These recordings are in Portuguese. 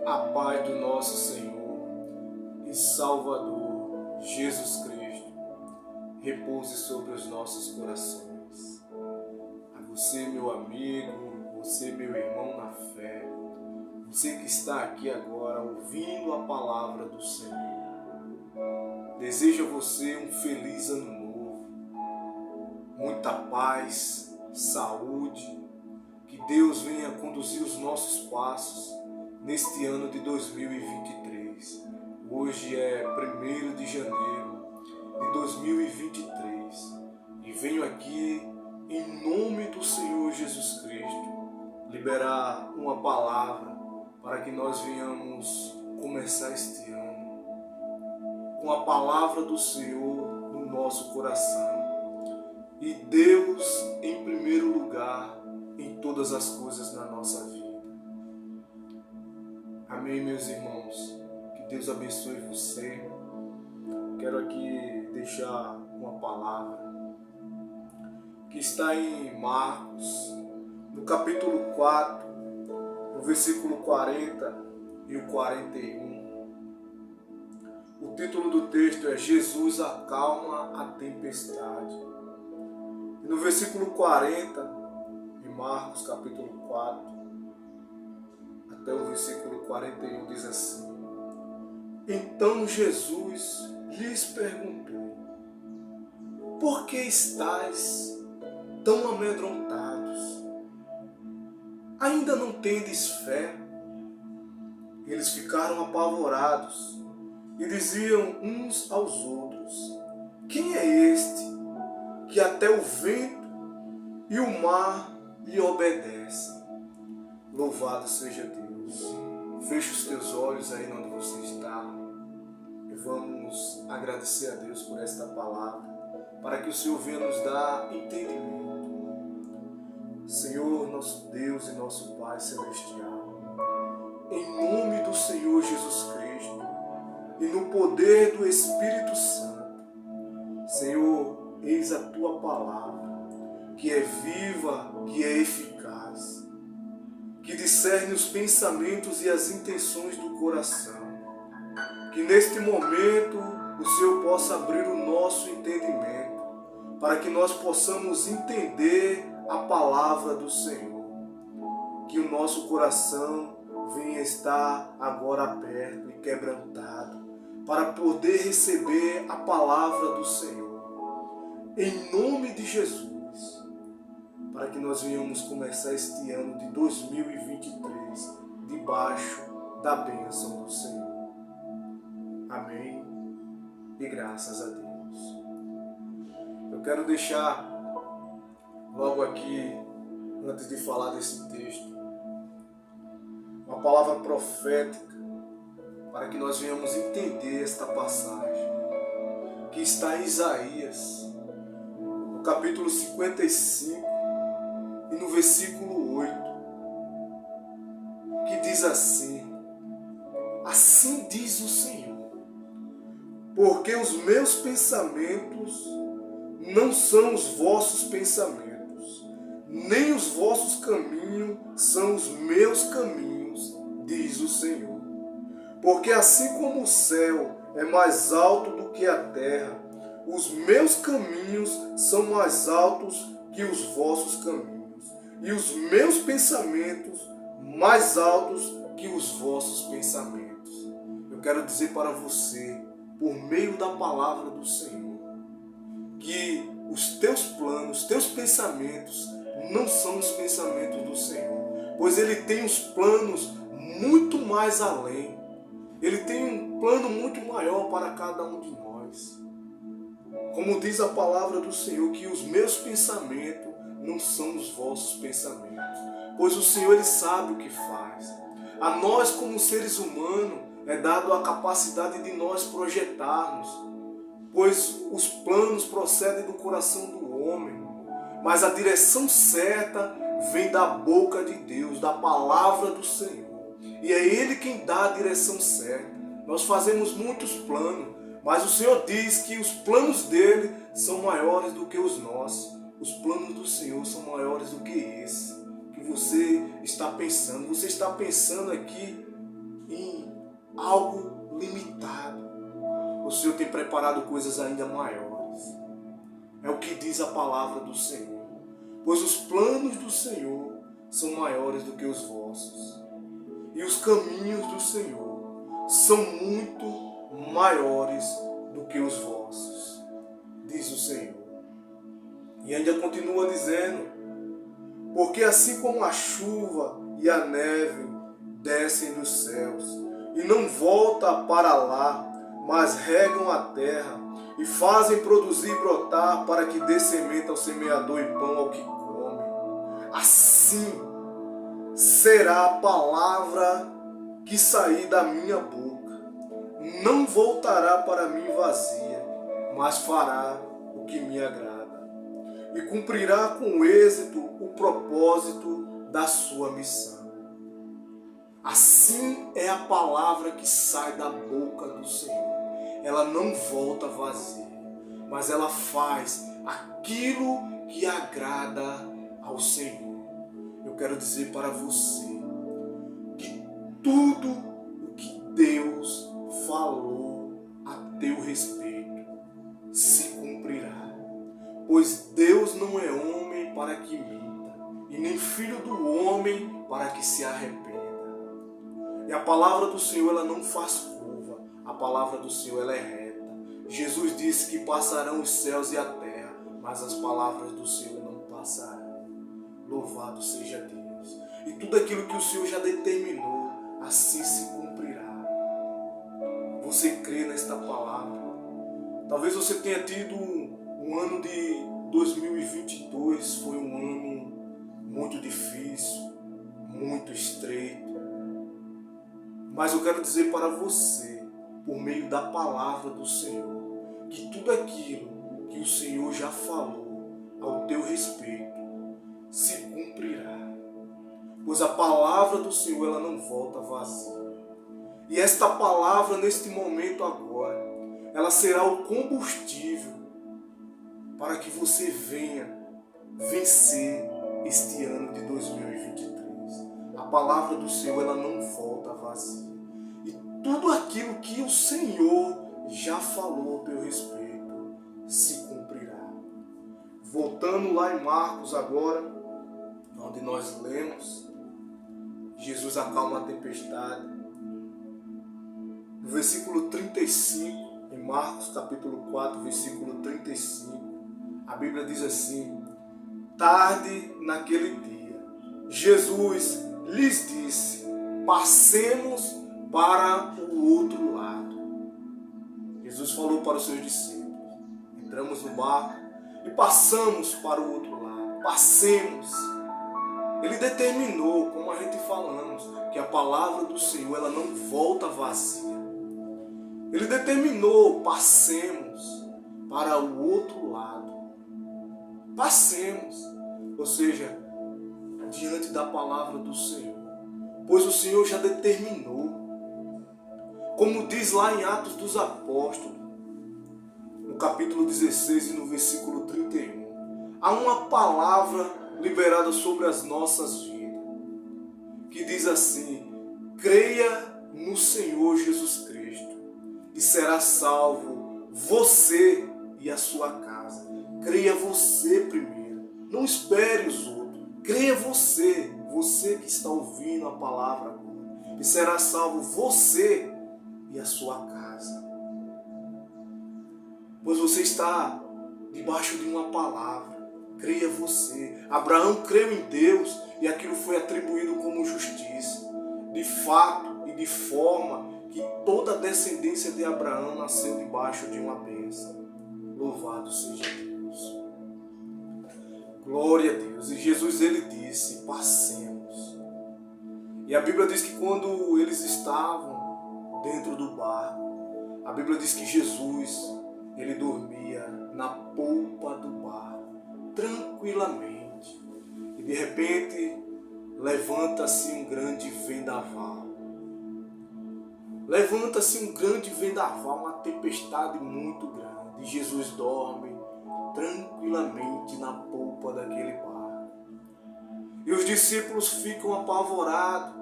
A paz do nosso Senhor e Salvador Jesus Cristo repouse sobre os nossos corações. A você, meu amigo, você, meu irmão na fé, você que está aqui agora ouvindo a palavra do Senhor, desejo a você um feliz ano novo, muita paz, saúde, que Deus venha conduzir os nossos passos neste ano de 2023. Hoje é 1º de janeiro de 2023 e venho aqui em nome do Senhor Jesus Cristo liberar uma palavra para que nós venhamos começar este ano com a palavra do Senhor no nosso coração e Deus em primeiro lugar em todas as coisas na nossa vida. Amém, meus irmãos? Que Deus abençoe você. Quero aqui deixar uma palavra que está em Marcos, no capítulo 4, no versículo 40 e o 41. O título do texto é Jesus acalma a tempestade. E no versículo 40, de Marcos, capítulo 4, até o versículo 41 diz assim: Então Jesus lhes perguntou: Por que estáis tão amedrontados? Ainda não tendes fé? Eles ficaram apavorados e diziam uns aos outros: Quem é este que até o vento e o mar lhe obedecem? Louvado seja Deus. Feche os teus olhos aí onde você está e vamos agradecer a Deus por esta palavra, para que o Senhor venha nos dar entendimento. Senhor, nosso Deus e nosso Pai Celestial, em nome do Senhor Jesus Cristo e no poder do Espírito Santo, Senhor, eis a Tua palavra, que é viva, que é eficaz, que discerne os pensamentos e as intenções do coração. Que neste momento o Senhor possa abrir o nosso entendimento, para que nós possamos entender a palavra do Senhor. Que o nosso coração venha estar agora aberto e quebrantado, para poder receber a palavra do Senhor. Em nome de Jesus. Para que nós venhamos começar este ano de 2023 debaixo da bênção do Senhor. Amém. E graças a Deus. Eu quero deixar logo aqui, antes de falar desse texto, uma palavra profética para que nós venhamos entender esta passagem que está em Isaías, no capítulo 55, e no versículo 8, que diz assim: Assim diz o Senhor, porque os meus pensamentos não são os vossos pensamentos, nem os vossos caminhos são os meus caminhos, diz o Senhor. Porque assim como o céu é mais alto do que a terra, os meus caminhos são mais altos que os vossos caminhos, e os meus pensamentos mais altos que os vossos pensamentos. Eu quero dizer para você, por meio da palavra do Senhor, que os teus planos, teus pensamentos não são os pensamentos do Senhor, pois Ele tem os planos muito mais além. Ele tem um plano muito maior para cada um de nós. Como diz a palavra do Senhor, que os meus pensamentos não são os vossos pensamentos, pois o Senhor Ele sabe o que faz. A nós, como seres humanos, é dado a capacidade de nós projetarmos, pois os planos procedem do coração do homem, mas a direção certa vem da boca de Deus, da palavra do Senhor, e é Ele quem dá a direção certa. Nós fazemos muitos planos, mas o Senhor diz que os planos dele são maiores do que os nossos. Os planos do Senhor são maiores do que esse que você está pensando. Você está pensando aqui em algo limitado. O Senhor tem preparado coisas ainda maiores. É o que diz a palavra do Senhor. Pois os planos do Senhor são maiores do que os vossos. E os caminhos do Senhor são muito maiores do que os vossos, diz o Senhor. E ainda continua dizendo: porque assim como a chuva e a neve descem dos céus e não volta para lá, mas regam a terra e fazem produzir e brotar para que dê semente ao semeador e pão ao que come, assim será a palavra que sair da minha boca. Não voltará para mim vazia, mas fará o que me agrada e cumprirá com êxito o propósito da sua missão. Assim é a palavra que sai da boca do Senhor. Ela não volta vazia, mas ela faz aquilo que agrada ao Senhor. Eu quero dizer para você que tudo o que Deus falou a teu respeito se cumprirá. Pois Deus não é homem para que minta, e nem filho do homem para que se arrependa. E a palavra do Senhor, ela não faz curva. A palavra do Senhor, ela é reta. Jesus disse que passarão os céus e a terra, mas as palavras do Senhor não passarão. Louvado seja Deus. E tudo aquilo que o Senhor já determinou, assim se cumprirá. Você crê nesta palavra? Talvez você tenha tido um ano de 2022, foi um ano muito difícil, muito estreito. Mas eu quero dizer para você, por meio da palavra do Senhor, que tudo aquilo que o Senhor já falou ao teu respeito se cumprirá. Pois a palavra do Senhor, ela não volta vazia. E esta palavra, neste momento agora, ela será o combustível para que você venha vencer este ano de 2023. A palavra do Senhor, ela não volta vazia. E tudo aquilo que o Senhor já falou ao teu respeito se cumprirá. Voltando lá em Marcos agora, onde nós lemos, Jesus acalma a tempestade. No versículo 35, em Marcos capítulo 4, versículo 35, a Bíblia diz assim: tarde naquele dia, Jesus lhes disse: passemos para o outro lado. Jesus falou para os seus discípulos: entramos no barco e passamos para o outro lado. Passemos. Ele determinou, como a gente falamos, que a palavra do Senhor, ela não volta vazia. Ele determinou: passemos para o outro lado. Passemos, ou seja, diante da palavra do Senhor, pois o Senhor já determinou. Como diz lá em Atos dos Apóstolos, no capítulo 16 e no versículo 31, há uma palavra liberada sobre as nossas vidas, que diz assim: creia no Senhor Jesus Cristo e será salvo você e a sua casa. Creia você primeiro, não espere os outros. Creia você, você que está ouvindo a palavra agora, e será salvo você e a sua casa. Pois você está debaixo de uma palavra. Creia você. Abraão creu em Deus e aquilo foi atribuído como justiça. De fato e de forma que toda a descendência de Abraão nasceu debaixo de uma bênção. Louvado seja Deus. Glória a Deus. E Jesus, ele disse: passemos. E a Bíblia diz que quando eles estavam dentro do barco, a Bíblia diz que Jesus, ele dormia na polpa do barco, tranquilamente. E de repente, levanta-se um grande vendaval. Levanta-se um grande vendaval, uma tempestade muito grande. E Jesus dorme tranquilamente na polpa daquele barco. E os discípulos ficam apavorados,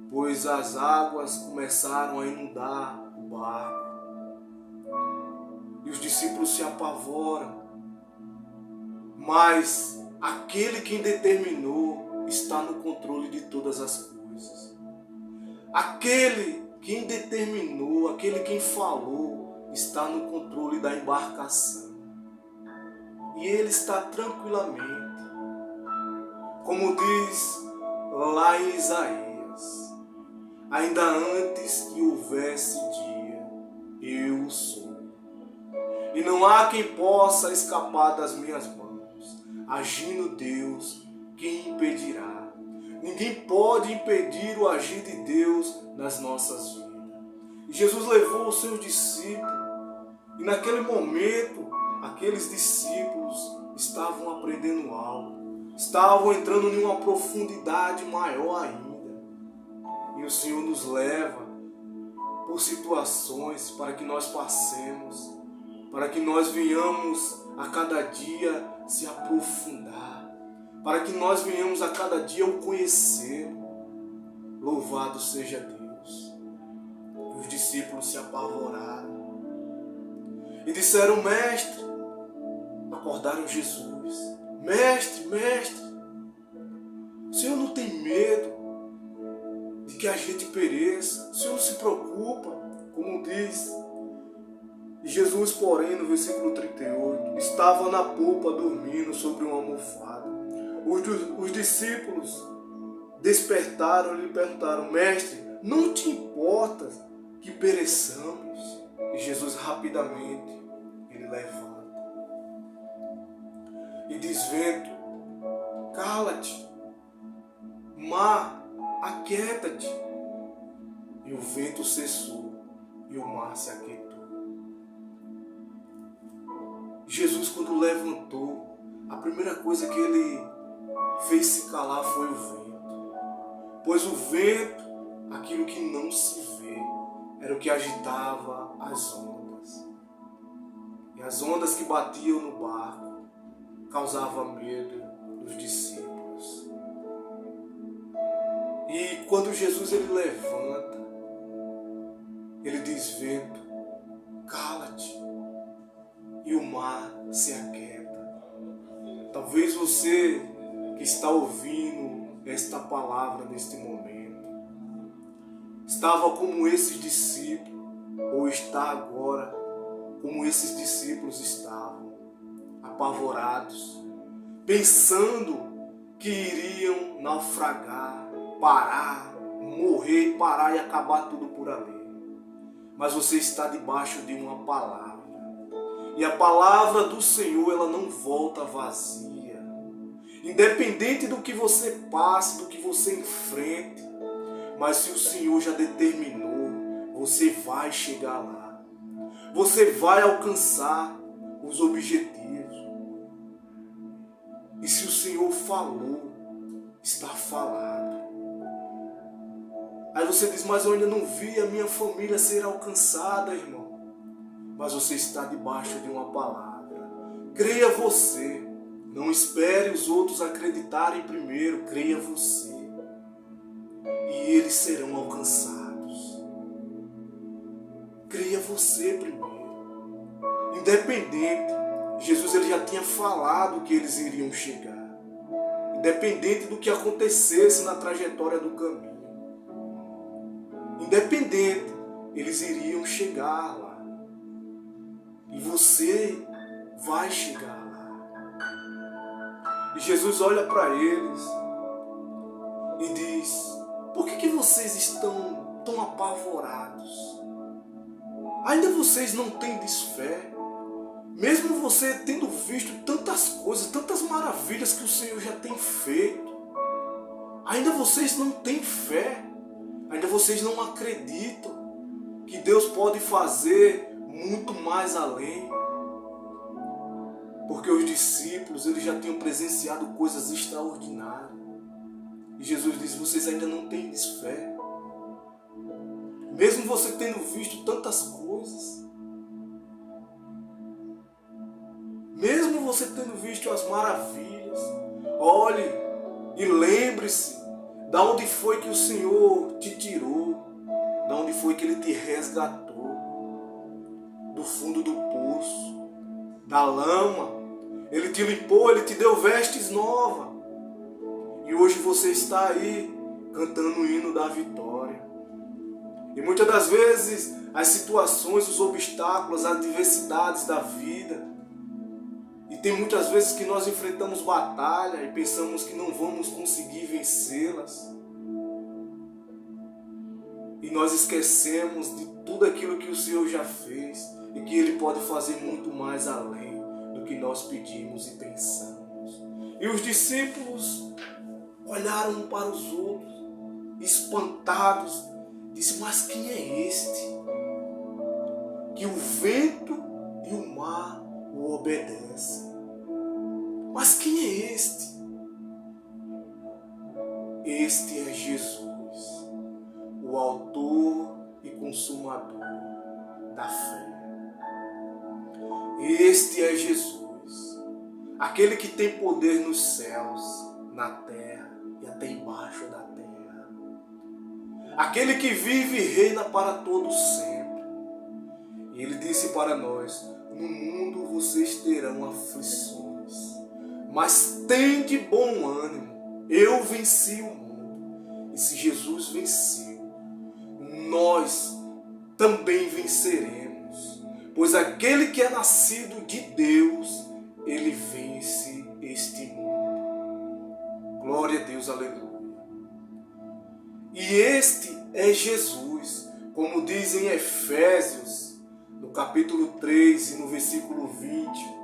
pois as águas começaram a inundar o barco. E os discípulos se apavoram. Mas aquele que determinou está no controle de todas as coisas. Aquele quem determinou, aquele quem falou, está no controle da embarcação. E ele está tranquilamente. Como diz lá em Isaías, ainda antes que houvesse dia, eu sou. E não há quem possa escapar das minhas mãos. Agindo Deus, quem impedirá? Ninguém pode impedir o agir de Deus nas nossas vidas. E Jesus levou os seus discípulos. E naquele momento, aqueles discípulos estavam aprendendo algo. Estavam entrando em uma profundidade maior ainda. E o Senhor nos leva por situações para que nós passemos, para que nós venhamos a cada dia se aprofundar, para que nós venhamos a cada dia o conhecer. Louvado seja Deus. E os discípulos se apavoraram e disseram: Mestre, acordaram Jesus. Mestre, mestre, o Senhor não tem medo de que a gente pereça? O Senhor não se preocupa, como diz. E Jesus, porém, no versículo 38, estava na polpa dormindo sobre uma almofada. Os discípulos despertaram e lhe perguntaram: Mestre, não te importa que pereçamos? E Jesus rapidamente ele levanta e diz: Vento, cala-te, mar, aquieta-te. E o vento cessou e o mar se aquietou. Jesus, quando levantou, a primeira coisa que ele fez se calar foi o vento. Pois o vento, aquilo que não se vê, era o que agitava as ondas. E as ondas que batiam no barco causavam medo dos discípulos. E quando Jesus ele levanta, ele diz: Vento, cala-te. E o mar se aquieta. Talvez você que está ouvindo esta palavra neste momento estava como esses discípulos, ou está agora como esses discípulos estavam, apavorados, pensando que iriam naufragar, parar, morrer, parar e acabar tudo por ali. Mas você está debaixo de uma palavra. E a palavra do Senhor, ela não volta vazia. Independente do que você passe, do que você enfrente, mas se o Senhor já determinou, você vai chegar lá. Você vai alcançar os objetivos. E se o Senhor falou, está falado. Aí você diz: mas eu ainda não vi a minha família ser alcançada, irmão. Mas você está debaixo de uma palavra. Creia você. Não espere os outros acreditarem primeiro. Creia você. E eles serão alcançados. Creia você primeiro. Independente. Jesus ele já tinha falado que eles iriam chegar. Independente do que acontecesse na trajetória do caminho. Independente, eles iriam chegar lá. E você vai chegar lá. E Jesus olha para eles e diz: por que vocês estão tão apavorados? Ainda vocês não têm fé? Mesmo você tendo visto tantas coisas, tantas maravilhas que o Senhor já tem feito, ainda vocês não têm fé? Ainda vocês não acreditam que Deus pode fazer muito mais além? Porque os discípulos eles já tinham presenciado coisas extraordinárias. E Jesus diz: vocês ainda não têm fé? Mesmo você tendo visto tantas coisas, mesmo você tendo visto as maravilhas, olhe E lembre-se da onde foi que o Senhor te tirou, da onde foi que Ele te resgatou, do fundo do poço, da lama. Ele te limpou, Ele te deu vestes novas. E hoje você está aí cantando o hino da vitória. E muitas das vezes as situações, os obstáculos, as adversidades da vida, e tem muitas vezes que nós enfrentamos batalha e pensamos que não vamos conseguir vencê-las. E nós esquecemos de tudo aquilo que o Senhor já fez e que Ele pode fazer muito mais além do que nós pedimos e pensamos. E os discípulos olharam um para os outros, espantados, disse: mas quem é este? Que o vento e o mar o obedecem. Mas quem é este? Este é Jesus, o autor e consumador da fé. Este é Jesus, aquele que tem poder nos céus, na terra e até embaixo da terra. Aquele que vive e reina para todos sempre. E Ele disse para nós: no mundo vocês terão aflições, mas tende bom ânimo, eu venci o mundo. E se Jesus venceu, nós também venceremos, pois aquele que é nascido de Deus, ele vence este mundo. Glória a Deus, aleluia. E este é Jesus, como diz em Efésios, no capítulo 3 e no versículo 20.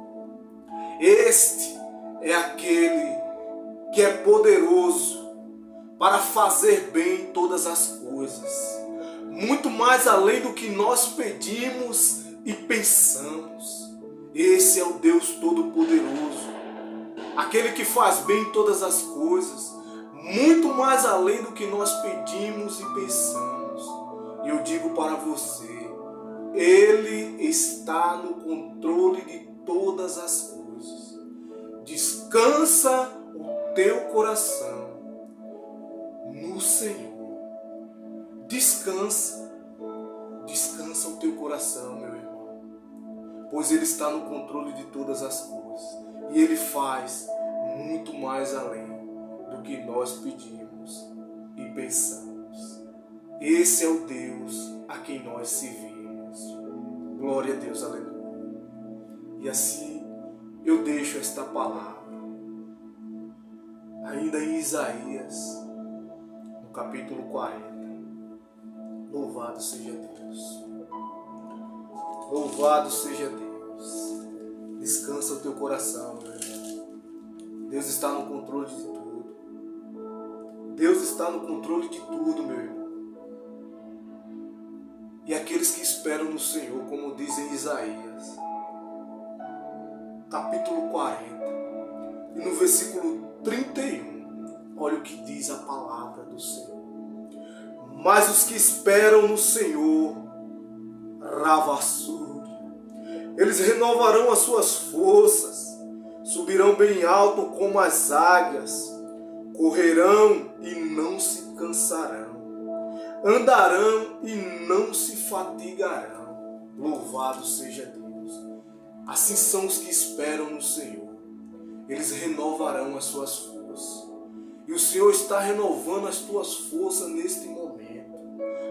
Este é aquele que é poderoso para fazer bem todas as coisas, muito mais além do que nós pedimos e pensamos. Esse é o Deus Todo-Poderoso, aquele que faz bem todas as coisas, muito mais além do que nós pedimos e pensamos. E eu digo para você, Ele está no controle de todas as coisas. Descansa o teu coração no Senhor. Descansa o teu coração, meu irmão, pois Ele está no controle de todas as coisas e Ele faz muito mais além do que nós pedimos e pensamos. Esse é o Deus a quem nós servimos. Glória a Deus, aleluia. E assim eu deixo esta palavra, ainda em Isaías, no capítulo 40. Louvado seja Deus. Louvado seja Deus. Descansa o teu coração, meu irmão. Deus está no controle de tudo. Deus está no controle de tudo, meu irmão. E aqueles que esperam no Senhor, como diz em Isaías, capítulo 40, e no versículo 31, olha o que diz a palavra do Senhor. Mas os que esperam no Senhor, Ravassur, eles renovarão as suas forças, subirão bem alto como as águias, correrão e não se cansarão, andarão e não se fatigarão. Louvado seja Deus. Assim são os que esperam no Senhor. Eles renovarão as suas forças. E o Senhor está renovando as tuas forças neste momento,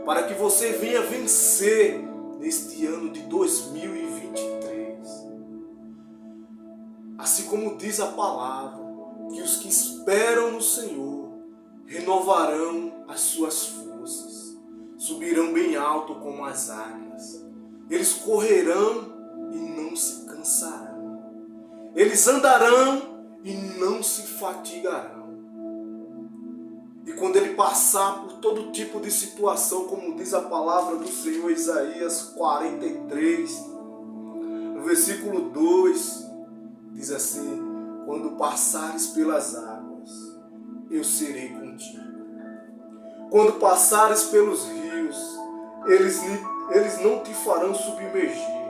para que você venha vencer neste ano de 2023. Assim como diz a palavra, que os que esperam no Senhor renovarão as suas forças, subirão bem alto como as águias, eles correrão e não se cansarão, eles andarão e não se fatigarão. E quando ele passar por todo tipo de situação, como diz a palavra do Senhor, Isaías 43, no versículo 2, diz assim: quando passares pelas águas, eu serei contigo. Quando passares pelos rios, eles não te farão submergir.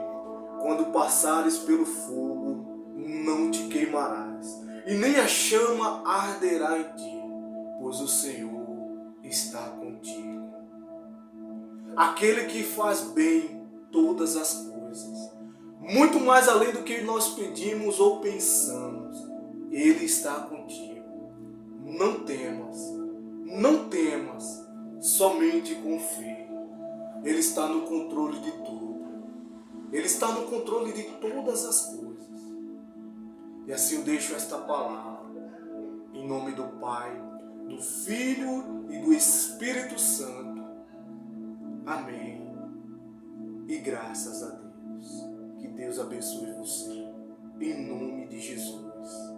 Quando passares pelo fogo, não te queimarás, e nem a chama arderá em ti. pois o Senhor está contigo. Aquele que faz bem todas as coisas, muito mais além do que nós pedimos ou pensamos, Ele está contigo. Não temas, não temas, somente confie. Ele está no controle de tudo. Ele está no controle de todas as coisas. E assim eu deixo esta palavra, em nome do Pai, do Filho e do Espírito Santo. Amém. E graças a Deus. Que Deus abençoe você, em nome de Jesus.